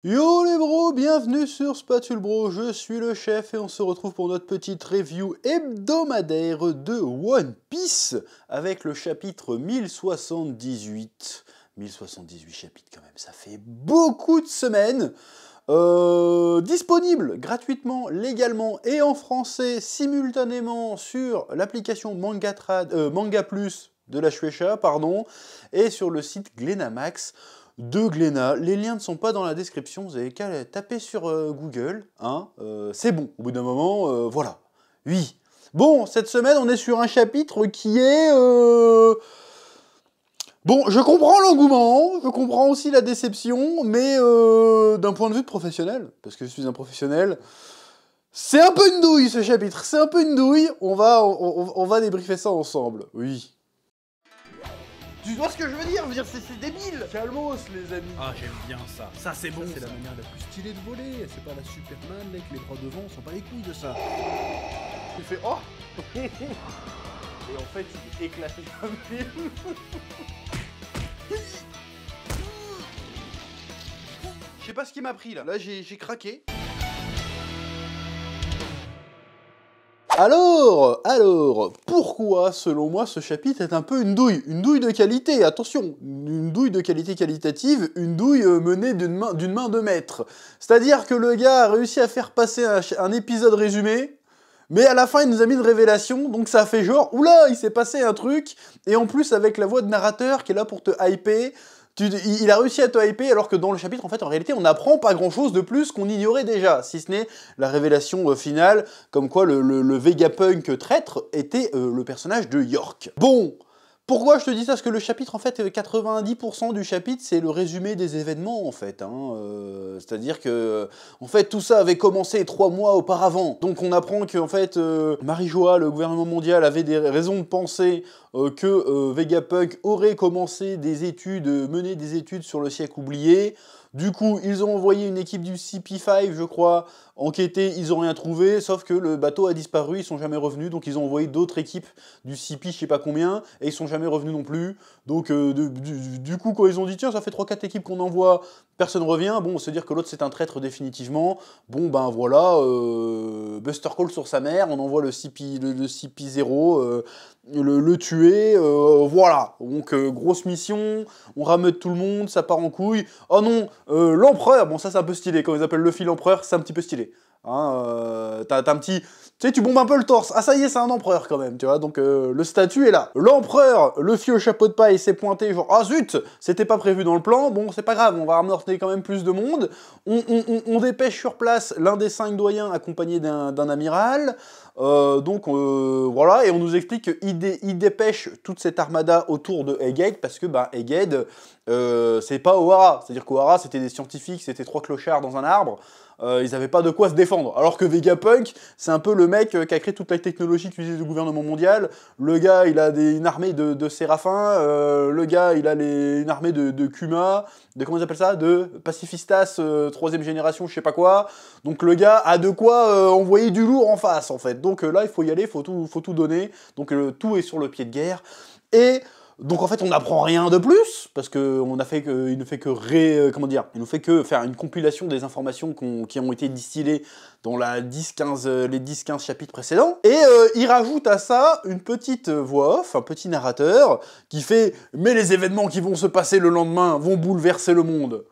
Yo les bros, bienvenue sur Spatule Bro, je suis le chef et on se retrouve pour notre petite review hebdomadaire de One Piece avec le chapitre 1078. 1078 chapitres quand même, ça fait beaucoup de semaines. Disponible gratuitement, légalement et en français simultanément sur l'application Manga Plus de la Shueisha, pardon, et sur le site Glénamax de Glénat. Les liens ne sont pas dans la description, vous avez qu'à taper sur Google, hein, c'est bon, au bout d'un moment, voilà. Oui. Bon, cette semaine, on est sur un chapitre qui est... Bon, je comprends l'engouement, je comprends aussi la déception, mais d'un point de vue de professionnel, parce que je suis un professionnel, c'est un peu une douille ce chapitre, c'est un peu une douille, on va débriefer ça ensemble, oui. Tu vois ce que je veux dire? C'est débile. Calmos, les amis. Ah, j'aime bien ça. Ça, c'est bon. C'est la manière la plus stylée de voler. C'est pas la Superman, mec, les bras devant, on s'en bat les couilles de ça. Tu fais oh. Et en fait, il est éclaté comme film. Je sais pas ce qui m'a pris là. Là, j'ai craqué. Alors, pourquoi, selon moi, ce chapitre est un peu une douille de qualité, attention, une douille de qualité qualitative, une douille menée d'une main de maître. C'est-à-dire que le gars a réussi à faire passer un épisode résumé, mais à la fin, il nous a mis une révélation, donc ça a fait genre, oula, il s'est passé un truc, et en plus, avec la voix de narrateur qui est là pour te hyper, il a réussi à te hyper, alors que dans le chapitre, en fait, en réalité, on n'apprend pas grand-chose de plus qu'on ignorait déjà, si ce n'est la révélation finale, comme quoi le Vegapunk traître était le personnage de York. Bon, pourquoi je te dis ça? Parce que le chapitre, en fait, 90% du chapitre, c'est le résumé des événements, en fait. Hein. C'est-à-dire que, en fait, tout ça avait commencé 3 mois auparavant. Donc on apprend que, en fait, Marie-Joie, le gouvernement mondial, avait des raisons de penser que Vegapunk aurait commencé des études, mené des études sur le siècle oublié. Du coup, ils ont envoyé une équipe du CP5, je crois, enquêter, ils n'ont rien trouvé, sauf que le bateau a disparu, ils sont jamais revenus, donc ils ont envoyé d'autres équipes du CP, je sais pas combien, et ils sont jamais revenus non plus. Donc du coup, quand ils ont dit, tiens, ça fait 3-4 équipes qu'on envoie, personne revient, bon, on se dire que l'autre c'est un traître définitivement, bon ben voilà, Buster Call sur sa mère, on envoie le CP0, le tuer, voilà. Donc grosse mission, on rameute tout le monde, ça part en couille. Oh non, l'empereur, bon ça c'est un peu stylé, quand ils appellent Luffy l'empereur, c'est un petit peu stylé. Hein, t'as un petit... Tu sais, tu bombes un peu le torse. Ah ça y est, c'est un empereur quand même, tu vois, donc le statut est là. L'empereur, Luffy au chapeau de paille, s'est pointé, genre, ah zut, c'était pas prévu dans le plan, bon c'est pas grave, on va ramener quand même plus de monde. On dépêche sur place l'un des 5 doyens accompagné d'un amiral. Donc voilà, et on nous explique qu'il dépêche toute cette armada autour de Egghead, parce que bah, Egghead, c'est pas Ohara. C'est-à-dire qu'Ohara, c'était des scientifiques, c'était 3 clochards dans un arbre. Ils n'avaient pas de quoi se défendre. Alors que Vegapunk, c'est un peu le mec qui a créé toute la technologie qu'utilise le gouvernement mondial. Le gars, il a une armée de séraphins. Le gars, il a une armée de Kuma. De comment ils appellent ça? De pacifistas 3ème génération, je sais pas quoi. Donc le gars a de quoi envoyer du lourd en face, en fait. Donc là, il faut y aller, faut tout donner. Donc tout est sur le pied de guerre. Et... donc en fait on n'apprend rien de plus, parce qu'il ne fait que faire une compilation des informations qui ont été distillées dans les 10-15 chapitres précédents, et il rajoute à ça une petite voix off, un petit narrateur, qui fait « mais les événements qui vont se passer le lendemain vont bouleverser le monde ».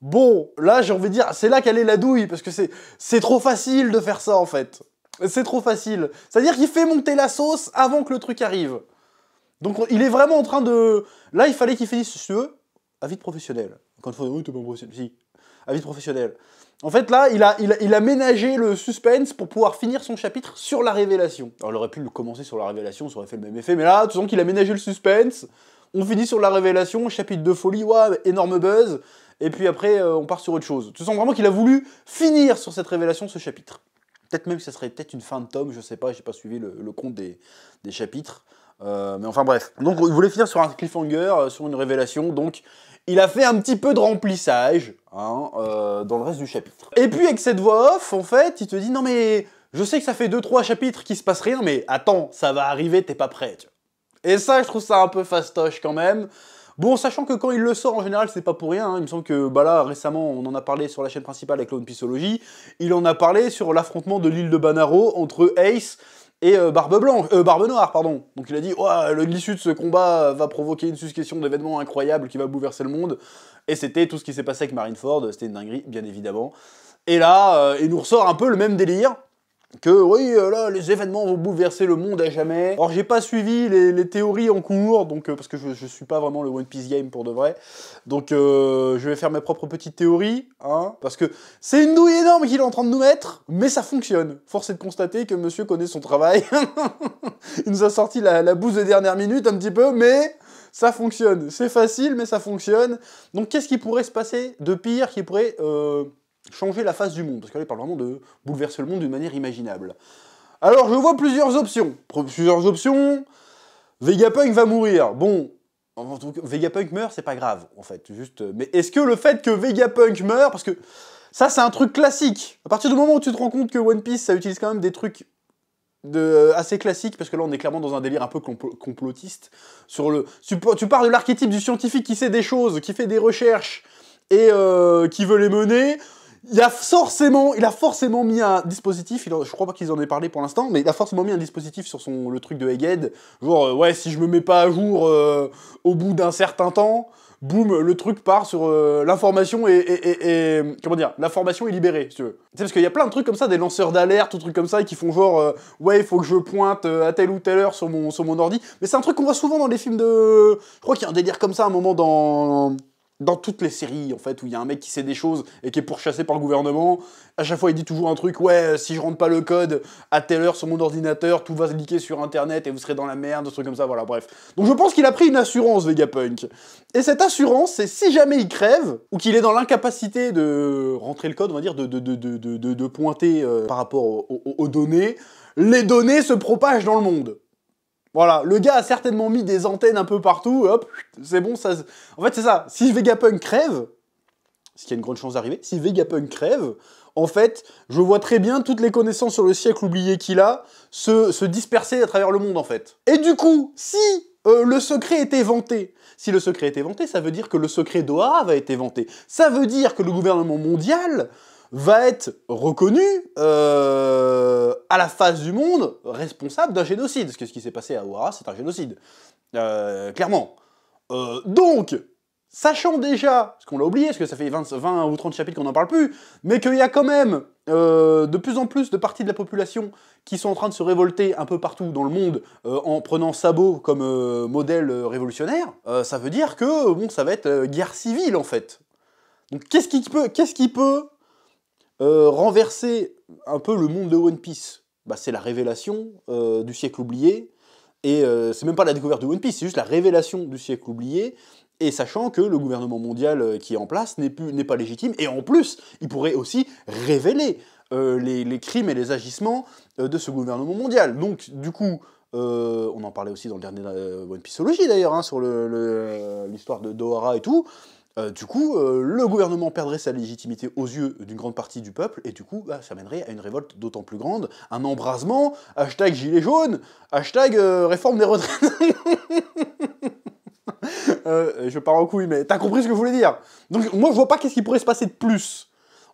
Bon, là j'ai envie de dire, c'est là qu'elle est la douille, parce que c'est trop facile de faire ça en fait. C'est trop facile. C'est-à-dire qu'il fait monter la sauce avant que le truc arrive. Donc il est vraiment en train de... Là, il fallait qu'il finisse, si tu veux, à vie professionnelle. Encore une fois, oui, t'es pas professionnel. Si, à vie professionnelle. En fait, là, il a ménagé le suspense pour pouvoir finir son chapitre sur la révélation. Alors, il aurait pu le commencer sur la révélation, ça aurait fait le même effet, mais là, tu sens qu'il a ménagé le suspense, on finit sur la révélation, chapitre de folie, ouais, énorme buzz, et puis après, on part sur autre chose. Tu sens vraiment qu'il a voulu finir sur cette révélation, ce chapitre. Peut-être même que ça serait peut-être une fin de tome, je sais pas, j'ai pas suivi le compte des chapitres. Mais enfin bref, donc il voulait finir sur un cliffhanger, sur une révélation, donc il a fait un petit peu de remplissage hein, dans le reste du chapitre. Et puis avec cette voix off, en fait, il te dit non mais je sais que ça fait 2-3 chapitres qui se passe rien, mais attends, ça va arriver, t'es pas prêt. Tu vois. Et ça, je trouve ça un peu fastoche quand même. Bon, sachant que quand il le sort, en général, c'est pas pour rien, hein. Il me semble que, bah là, récemment, on en a parlé sur la chaîne principale avec One Pieceology, il en a parlé sur l'affrontement de l'île de Banaro entre Ace et Barbe Noire, pardon. Donc il a dit, ouais, l'issue de ce combat va provoquer une succession d'événements incroyables qui va bouleverser le monde. Et c'était tout ce qui s'est passé avec Marineford, c'était une dinguerie, bien évidemment. Et là, il nous ressort un peu le même délire, que oui, là, les événements vont bouleverser le monde à jamais. Alors j'ai pas suivi les théories en cours, donc parce que je suis pas vraiment le One Piece game pour de vrai. Donc je vais faire mes propres petites théories, hein, parce que c'est une douille énorme qu'il est en train de nous mettre, mais ça fonctionne. Force est de constater que monsieur connaît son travail. Il nous a sorti la bouse de dernière minute un petit peu, mais ça fonctionne. C'est facile, mais ça fonctionne. Donc qu'est-ce qui pourrait se passer de pire, qui pourrait changer la face du monde? Parce que là, il parle vraiment de bouleverser le monde d'une manière imaginable. Alors, je vois plusieurs options. Vegapunk va mourir. Bon, en tout cas, Vegapunk meurt, c'est pas grave, en fait. Juste, mais est-ce que le fait que Vegapunk meurt, parce que ça, c'est un truc classique. À partir du moment où tu te rends compte que One Piece, ça utilise quand même des trucs assez classiques, parce que là, on est clairement dans un délire un peu complotiste. Tu pars de l'archétype du scientifique qui sait des choses, qui fait des recherches, et qui veut les mener. Il a forcément mis un dispositif, je crois pas qu'ils en aient parlé pour l'instant, mais il a forcément mis un dispositif sur le truc de Egghead, genre, ouais, si je me mets pas à jour au bout d'un certain temps, boum, le truc part sur l'information comment dire, l'information est libérée, si tu veux. Tu sais, parce qu'il y a plein de trucs comme ça, des lanceurs d'alerte, ou trucs comme ça, qui font genre, ouais, il faut que je pointe à telle ou telle heure sur mon ordi, mais c'est un truc qu'on voit souvent dans les films de... Je crois qu'il y a un délire comme ça à un moment dans toutes les séries, en fait, où il y a un mec qui sait des choses et qui est pourchassé par le gouvernement. À chaque fois, il dit toujours un truc, ouais, si je rentre pas le code à telle heure sur mon ordinateur, tout va se leaker sur Internet et vous serez dans la merde, des trucs comme ça, voilà, bref. Donc je pense qu'il a pris une assurance, Vegapunk. Et cette assurance, c'est si jamais il crève, ou qu'il est dans l'incapacité de rentrer le code, on va dire, de pointer par rapport aux données, les données se propagent dans le monde. Voilà, le gars a certainement mis des antennes un peu partout, hop, c'est bon, ça... En fait, c'est ça, si Vegapunk crève, ce qui a une grande chance d'arriver, si Vegapunk crève, en fait, je vois très bien toutes les connaissances sur le siècle oublié qu'il a se disperser à travers le monde, en fait. Et du coup, si le secret est éventé, ça veut dire que le secret d'Ohara va être éventé. Ça veut dire que le gouvernement mondial va être reconnu à la face du monde responsable d'un génocide. Parce que ce qui s'est passé à Ohara, c'est un génocide. Clairement. Donc, sachant déjà, parce qu'on l'a oublié, parce que ça fait 20 ou 30 chapitres qu'on n'en parle plus, mais qu'il y a quand même de plus en plus de parties de la population qui sont en train de se révolter un peu partout dans le monde en prenant sabot comme modèle révolutionnaire, ça veut dire que bon, ça va être guerre civile en fait. Donc qu'est-ce qui peut renverser un peu le monde de One Piece? Bah, c'est la révélation du siècle oublié, et c'est même pas la découverte de One Piece, c'est juste la révélation du siècle oublié, et sachant que le gouvernement mondial qui est en place n'est pas légitime, et en plus, il pourrait aussi révéler les crimes et les agissements de ce gouvernement mondial. Donc, du coup, on en parlait aussi dans le dernier One Pieceology d'ailleurs, hein, sur l'histoire de Dohara et tout. Du coup, le gouvernement perdrait sa légitimité aux yeux d'une grande partie du peuple, et du coup, bah, ça mènerait à une révolte d'autant plus grande, un embrasement, hashtag gilet jaune, hashtag réforme des retraites. Je pars en couille, mais t'as compris ce que je voulais dire. Donc moi, je vois pas qu'est-ce qui pourrait se passer de plus.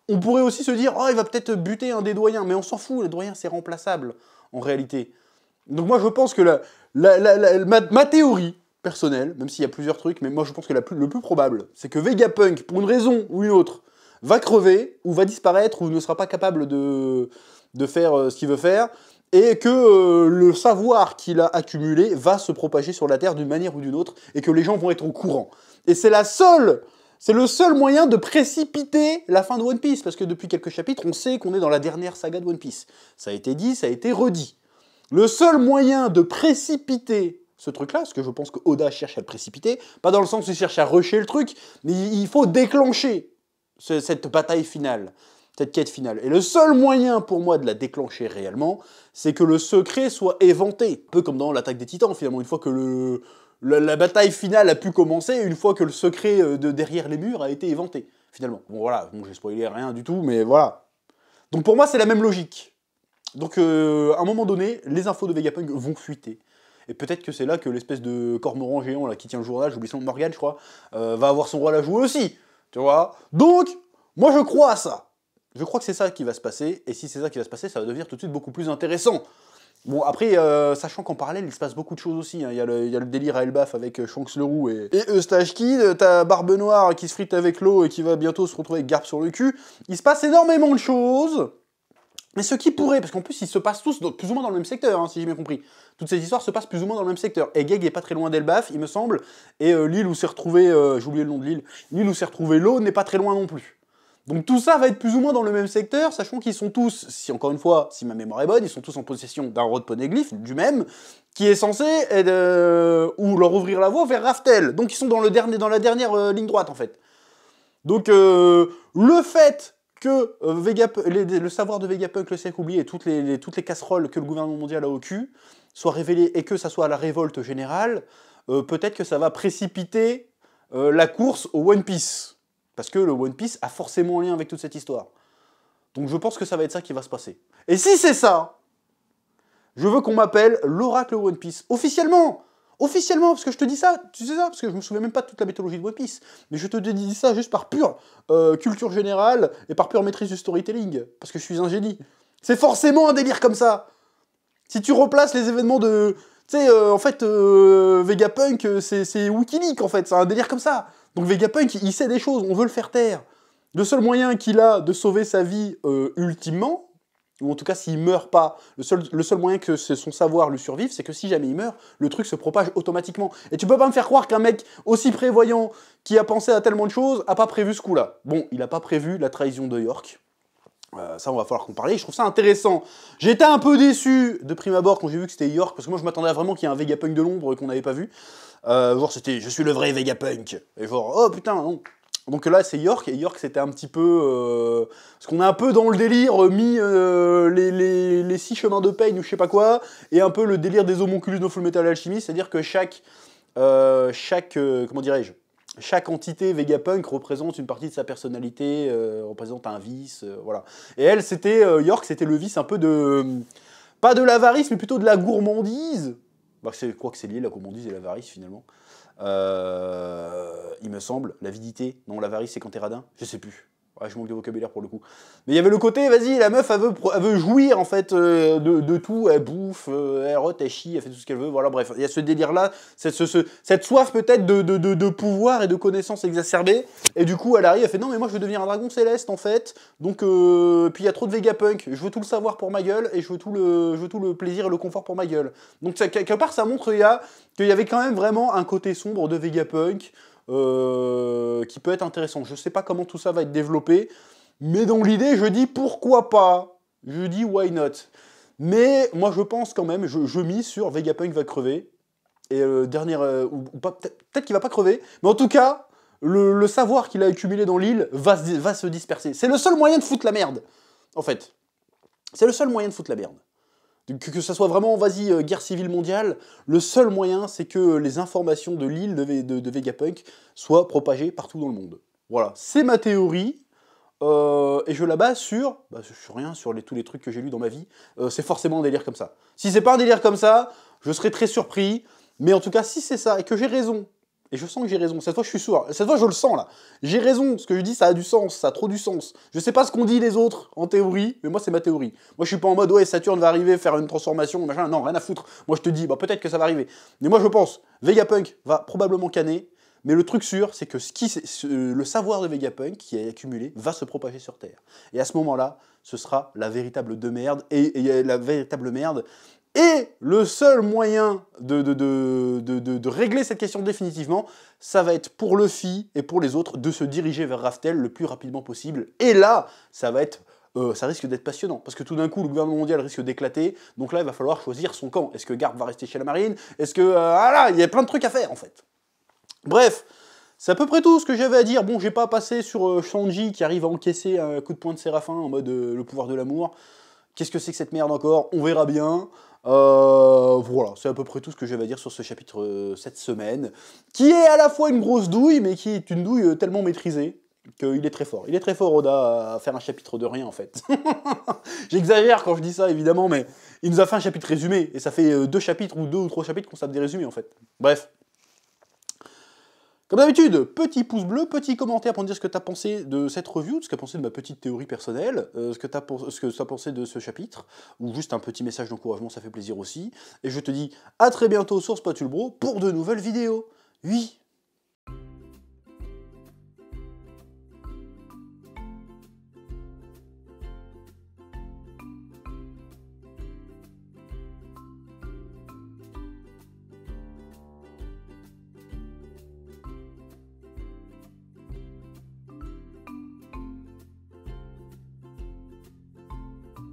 On pourrait aussi se dire, oh, il va peut-être buter un des doyens, mais on s'en fout, les doyens, c'est remplaçable, en réalité. Donc moi, je pense que ma théorie personnelle, même s'il y a plusieurs trucs, mais moi, je pense que le plus probable, c'est que Vegapunk, pour une raison ou une autre, va crever, ou va disparaître, ou ne sera pas capable de faire ce qu'il veut faire, et que le savoir qu'il a accumulé va se propager sur la Terre d'une manière ou d'une autre, et que les gens vont être au courant. Et c'est le seul moyen de précipiter la fin de One Piece, parce que depuis quelques chapitres, on sait qu'on est dans la dernière saga de One Piece. Ça a été dit, ça a été redit. Le seul moyen de précipiter ce truc-là, parce que je pense que Oda cherche à le précipiter, pas dans le sens où il cherche à rusher le truc, mais il faut déclencher cette bataille finale, cette quête finale. Et le seul moyen pour moi de la déclencher réellement, c'est que le secret soit éventé. Un peu comme dans l'attaque des Titans, finalement, une fois que la bataille finale a pu commencer, une fois que le secret de derrière les murs a été éventé, finalement. Bon voilà, bon, j'ai spoilé rien du tout, mais voilà. Donc pour moi, c'est la même logique. Donc à un moment donné, les infos de Vegapunk vont fuiter. Et peut-être que c'est là que l'espèce de cormoran géant là, qui tient le journal, j'oublie son nom, Morgan, je crois, va avoir son rôle à jouer aussi. Tu vois? Donc, moi je crois à ça. Je crois que c'est ça qui va se passer, et si c'est ça qui va se passer, ça va devenir tout de suite beaucoup plus intéressant. Bon, après, sachant qu'en parallèle, il se passe beaucoup de choses aussi. Hein. Il y a le délire à Elbaf avec Shanks le Roux et Eustache Kid. T'as Barbe Noire qui se frite avec l'eau et qui va bientôt se retrouver avec Garp sur le cul. Il se passe énormément de choses. Mais ce qui pourrait, parce qu'en plus, ils se passent tous plus ou moins dans le même secteur, hein, si j'ai bien compris. Toute cette histoire se passe plus ou moins dans le même secteur. Et Geg est pas très loin d'Elbaf, il me semble. Et l'île où s'est retrouvé, j'ai oublié le nom de l'île, l'île où s'est retrouvé l'eau n'est pas très loin non plus. Donc tout ça va être plus ou moins dans le même secteur, sachant qu'ils sont tous, si encore une fois, si ma mémoire est bonne, ils sont tous en possession d'un rod poneglyph, du même, qui est censé ou leur ouvrir la voie vers Raftel. Donc ils sont dans la dernière ligne droite en fait. Donc le fait que le savoir de Vegapunk, le siècle oublié et toutes les casseroles que le gouvernement mondial a au cul soient révélées et que ça soit la révolte générale, peut-être que ça va précipiter la course au One Piece. Parce que le One Piece a forcément un lien avec toute cette histoire. Donc je pense que ça va être ça qui va se passer. Et si c'est ça, je veux qu'on m'appelle l'oracle One Piece. Officiellement. Officiellement, parce que je te dis ça, tu sais ça, parce que je me souviens même pas de toute la mythologie de One Piece. Mais je te dis ça juste par pure culture générale et par pure maîtrise du storytelling. Parce que je suis un génie. C'est forcément un délire comme ça. Si tu replaces les événements de... Tu sais, en fait, Vegapunk, c'est Wikileaks, en fait. C'est un délire comme ça. Donc Vegapunk, il sait des choses, on veut le faire taire. Le seul moyen qu'il a de sauver sa vie ultimement, ou en tout cas s'il meurt pas, le seul moyen que son savoir lui survive, c'est que si jamais il meurt, le truc se propage automatiquement. Et tu peux pas me faire croire qu'un mec aussi prévoyant, qui a pensé à tellement de choses, a pas prévu ce coup-là. Bon, il a pas prévu la trahison de York. Ça, on va falloir qu'on parle. Je trouve ça intéressant. J'étais un peu déçu de prime abord quand j'ai vu que c'était York, parce que moi je m'attendais à vraiment qu'il y ait un Vegapunk de l'ombre qu'on n'avait pas vu. Genre c'était je suis le vrai Vegapunk. Et genre oh putain non. Donc là c'est York, et York c'était un petit peu... parce qu'on est un peu dans le délire mis les 6 chemins de Pain ou je sais pas quoi, et un peu le délire des homonculus de Full Metal Alchemist, c'est-à-dire que chaque comment dirais-je, chaque entité Vegapunk représente une partie de sa personnalité, représente un vice, voilà. Et elle, c'était York, c'était le vice un peu de... pas de l'avarice, mais plutôt de la gourmandise. Bah, je crois que c'est lié, la gourmandise et l'avarice, finalement. Il me semble, l'avidité. Non, l'avarice, c'est quand t'es radin. Je sais plus. Ouais, je manque de vocabulaire pour le coup. Mais il y avait le côté, vas-y, la meuf, elle veut jouir, en fait, de tout. Elle bouffe, elle rote, elle chie, elle fait tout ce qu'elle veut. Voilà, bref. Il y a ce délire-là, cette soif peut-être de pouvoir et de connaissances exacerbées. Et du coup, elle arrive, elle fait, non, mais moi, je veux devenir un dragon céleste, en fait. Donc, puis il y a trop de Vegapunk. Je veux tout le savoir pour ma gueule, et je veux tout le plaisir et le confort pour ma gueule. Donc, quelque part, ça montre qu'il y avait quand même vraiment un côté sombre de Vegapunk. Qui peut être intéressant. Je sais pas comment tout ça va être développé, mais dans l'idée, je dis pourquoi pas. Je dis why not. Mais moi, je pense quand même, je mise sur Vegapunk va crever. Et ou pas, peut-être qu'il va pas crever, mais en tout cas, le savoir qu'il a accumulé dans l'île va se disperser. C'est le seul moyen de foutre la merde, en fait. C'est le seul moyen de foutre la merde. Que ça soit vraiment, vas-y, guerre civile mondiale, le seul moyen, c'est que les informations de l'île de Vegapunk soient propagées partout dans le monde. Voilà, c'est ma théorie, et je la base sur rien, sur tous les trucs que j'ai lus dans ma vie. C'est forcément un délire comme ça. Si c'est pas un délire comme ça, je serais très surpris, mais en tout cas, si c'est ça, et que j'ai raison, et je sens que j'ai raison, cette fois je suis sourd, cette fois je le sens là, j'ai raison, ce que je dis ça a du sens, ça a trop du sens. Je sais pas ce qu'ont dit les autres en théorie, mais moi c'est ma théorie. Moi je suis pas en mode ouais Saturne va arriver, faire une transformation, machin, non, rien à foutre. Moi je te dis, bah peut-être que ça va arriver. Mais moi je pense, Vegapunk va probablement canner, mais le truc sûr, c'est que le savoir de Vegapunk qui est accumulé va se propager sur Terre. Et à ce moment-là, ce sera la véritable merde, et la véritable merde. Et le seul moyen de régler cette question définitivement, ça va être pour Luffy et pour les autres de se diriger vers Raftel le plus rapidement possible. Et là, ça risque d'être passionnant, parce que tout d'un coup, le gouvernement mondial risque d'éclater, donc là, il va falloir choisir son camp. Est-ce que Garp va rester chez la marine? Est-ce que... voilà, il y a plein de trucs à faire, en fait. Bref, c'est à peu près tout ce que j'avais à dire. Bon, j'ai pas passé sur Shanji qui arrive à encaisser un coup de poing de Séraphin en mode le pouvoir de l'amour. Qu'est-ce que c'est que cette merde encore? On verra bien. Voilà, c'est à peu près tout ce que j'avais à dire sur ce chapitre cette semaine, qui est à la fois une grosse douille, mais qui est une douille tellement maîtrisée. qu'il est très fort. Il est très fort, Oda, à faire un chapitre de rien, en fait. J'exagère quand je dis ça, évidemment, mais il nous a fait un chapitre résumé, et ça fait 2 chapitres, ou 2 ou 3 chapitres qu'on se tape des résumés, en fait. Bref. Comme d'habitude, petit pouce bleu, petit commentaire pour me dire ce que tu as pensé de cette review, ce que tu as pensé de ma petite théorie personnelle, ce que tu as pensé de ce chapitre, ou juste un petit message d'encouragement, ça fait plaisir aussi. Et je te dis à très bientôt sur Spatule Bro pour de nouvelles vidéos. Oui.